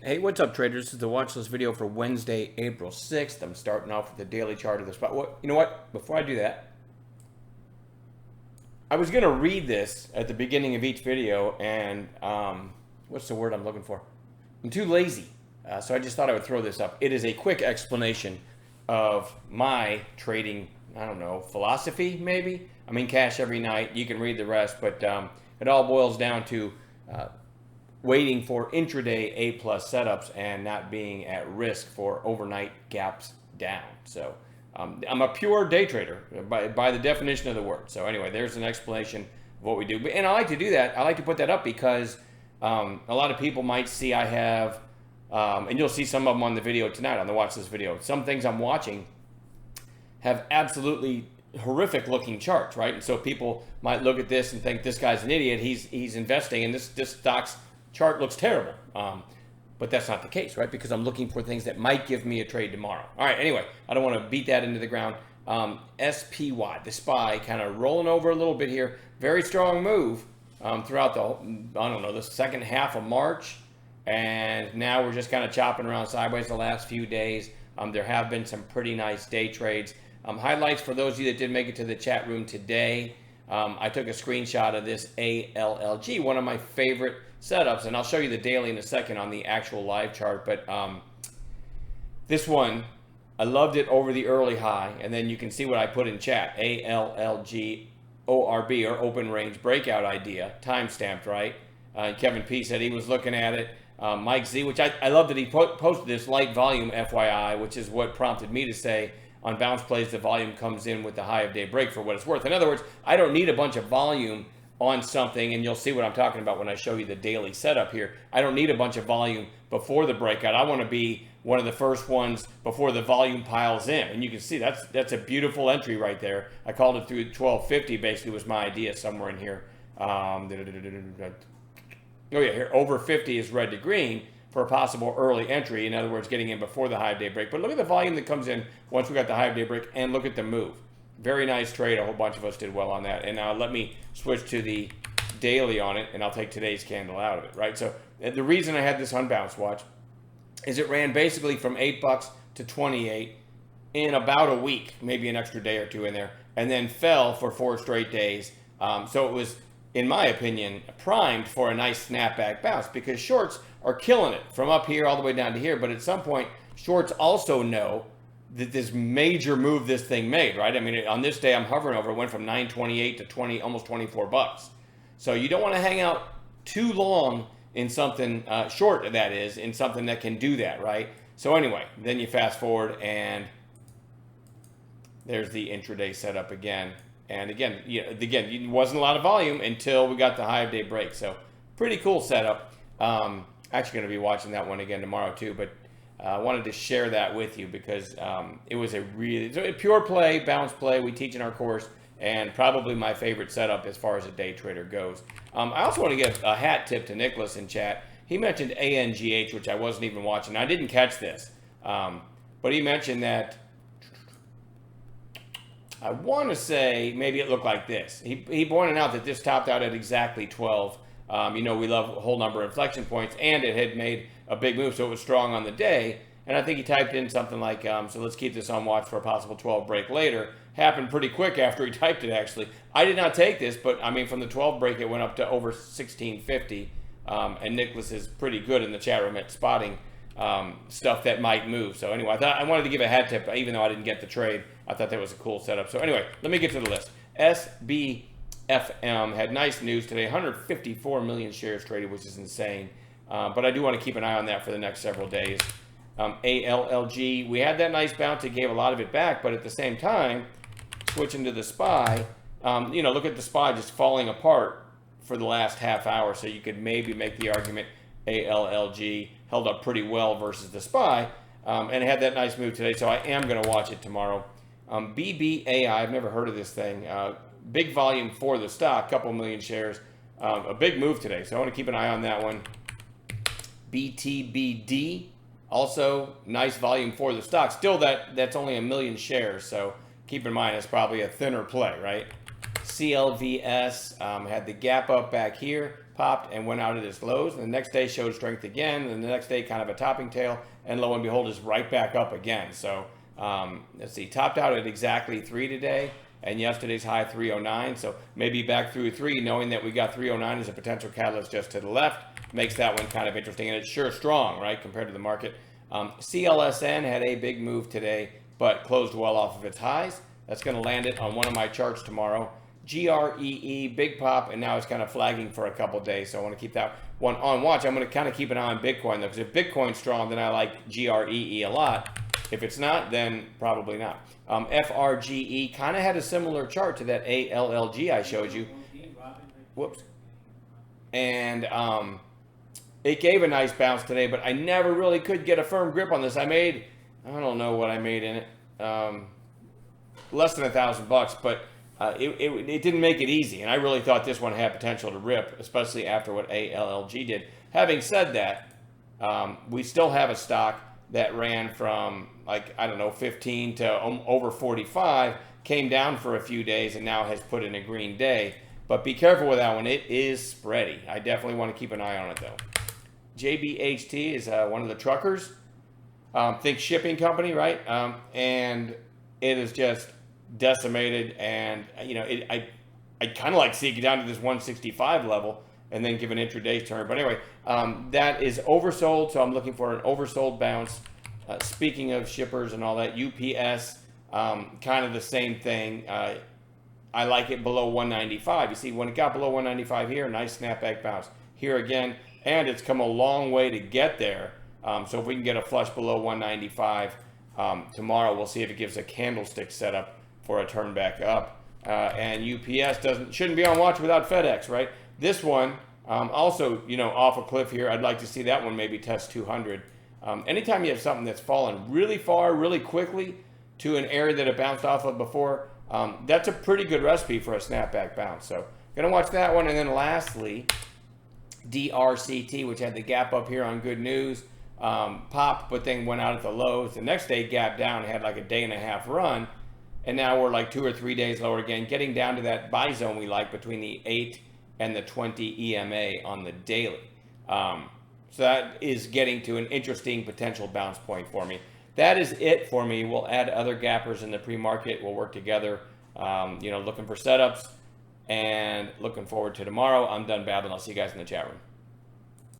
Hey, what's up, traders? This is the watch list video for Wednesday, April 6th. I'm starting off with the daily chart of the spot. You know what? Before I do that, I was going to read this at the beginning of each video, and what's the word I'm looking for? I'm too lazy. So I just thought I would throw this up. It is a quick explanation of my trading, I don't know, philosophy, maybe? I mean, cash every night. You can read the rest, but it all boils down to uh, waiting for intraday A plus setups and not being at risk for overnight gaps down. So I'm a pure day trader by the definition of the word. So anyway, there's an explanation of what we do. And I like to do that. I like to put that up because a lot of people might see I have, and you'll see some of them on the video tonight on the watch this video. Some things I'm watching have absolutely horrific looking charts, right? And so people might look at this and think this guy's an idiot. He's investing in this stock's chart looks terrible. But that's not the case, right? Because I'm looking for things that might give me a trade tomorrow. All right, anyway, I don't want to beat that into the ground. SPY, the SPY, kind of rolling over a little bit here. Very strong move throughout the second half of March. And now we're just kind of chopping around sideways the last few days. There have been some pretty nice day trades. Highlights for those of you that did make it to the chat room today. I took a screenshot of this ALLG, one of my favorite setups, and I'll show you the daily in a second on the actual live chart. But this one, I loved it over the early high, and then you can see what I put in chat: ALLG ORB, or open range breakout idea, time stamped, right? Kevin P said he was looking at it. Mike Z, which I love that he posted this light volume FYI, which is what prompted me to say on bounce plays the volume comes in with the high of day break for what it's worth. In other words, I don't need a bunch of volume on something, and you'll see what I'm talking about when I show you the daily setup here. I don't need a bunch of volume before the breakout. I want to be one of the first ones before the volume piles in, and you can see that's a beautiful entry right there. I called it through 1250, basically was my idea somewhere in here. Oh yeah, here over 50 is red to green for a possible early entry. In other words, getting in before the high day break. But look at the volume that comes in once we got the high day break, and look at the move. Very nice trade. A whole bunch of us did well on that. And now let me switch to the daily on it, and I'll take today's candle out of it, right? So the reason I had this on bounce watch is it ran basically from $8 to 28 in about a week, maybe an extra day or two in there, and then fell for 4 straight days. So it was, in my opinion, primed for a nice snapback bounce, because shorts are killing it from up here all the way down to here. But at some point, shorts also know that this major move this thing made, right? I mean, on this day I'm hovering over, it went from 928 to 20, almost 24 bucks. So you don't want to hang out too long in something short, that is, in something that can do that, right? So anyway, then you fast forward, and there's the intraday setup again. And again, it wasn't a lot of volume until we got the high of day break. So pretty cool setup. Actually going to be watching that one again tomorrow too, but I wanted to share that with you because it was a pure play, bounce play we teach in our course, and probably my favorite setup as far as a day trader goes. I also want to give a hat tip to Nicholas in chat. He mentioned ANGH, which I wasn't even watching. I didn't catch this, but he mentioned that, I want to say maybe it looked like this. He pointed out that this topped out at exactly 12. We love whole number inflection points, and it had made a big move, so it was strong on the day. And I think he typed in something like, so let's keep this on watch for a possible 12 break later. Happened pretty quick after he typed it, actually. I did not take this, but I mean, from the 12 break, it went up to over 1650. And Nicholas is pretty good in the chat room at spotting stuff that might move. So anyway, I wanted to give a hat tip, even though I didn't get the trade. I thought that was a cool setup. So anyway, let me get to the list. SBFM had nice news today. 154 million shares traded, which is insane. But I do want to keep an eye on that for the next several days. ALLG, we had that nice bounce. It gave a lot of it back, but at the same time, switching to the SPY, look at the SPY just falling apart for the last half hour. So you could maybe make the argument ALLG held up pretty well versus the SPY, and it had that nice move today. So I am going to watch it tomorrow. BBAI, I've never heard of this thing. Big volume for the stock, couple million shares. A big move today, so I want to keep an eye on that one. BTBD, also nice volume for the stock. Still, that's only 1 million shares, so keep in mind it's probably a thinner play, right? CLVS had the gap up back here, popped and went out at its lows, and the next day showed strength again, and the next day kind of a topping tail, and lo and behold is right back up again. So let's see, topped out at exactly 3 today, and yesterday's high 309. So maybe back through 3, knowing that we got 309 as a potential catalyst just to the left, makes that one kind of interesting, and it's sure strong, right, compared to the market. CLSN had a big move today, but closed well off of its highs. That's going to land it on one of my charts tomorrow. GREE, big pop, and now it's kind of flagging for a couple days, so I want to keep that one on watch. I'm going to kind of keep an eye on Bitcoin, though, because if Bitcoin's strong, then I like GREE a lot. If it's not, then probably not. FRGE kind of had a similar chart to that ALLG I showed you. Whoops. And it gave a nice bounce today, but I never really could get a firm grip on this. I don't know what I made in it. Less than $1,000, but it didn't make it easy, and I really thought this one had potential to rip, especially after what ALLG did. Having said that, we still have a stock that ran from, like, I don't know, 15 to over 45, came down for a few days, and now has put in a green day. But be careful with that one. It is spready. I definitely want to keep an eye on it, though. JBHT is one of the truckers. Think shipping company, right? And it is just decimated, and I kind of like seeing it down to this 165 level and then give an intraday turn. But anyway, that is oversold, so I'm looking for an oversold bounce. Speaking of shippers and all that, UPS, kind of the same thing. I like it below 195. You see, when it got below 195 here, nice snapback bounce. Here again, and it's come a long way to get there. So if we can get a flush below 195 tomorrow, we'll see if it gives a candlestick setup for a turn back up. And UPS shouldn't be on watch without FedEx, right? This one, also, off a cliff here. I'd like to see that one maybe test 200. Anytime you have something that's fallen really far, really quickly to an area that it bounced off of before, that's a pretty good recipe for a snapback bounce. So gonna watch that one. And then lastly, DRCT, which had the gap up here on good news, popped, but then went out at the lows. The next day gapped down, had like a day and a half run, and now we're like 2 or 3 days lower again, getting down to that buy zone we like between the 8 and the 20 EMA on the daily. So that is getting to an interesting potential bounce point for me. That is it for me. We'll add other gappers in the pre-market. We'll work together, looking for setups, and looking forward to tomorrow. I'm done babbling. I'll see you guys in the chat room.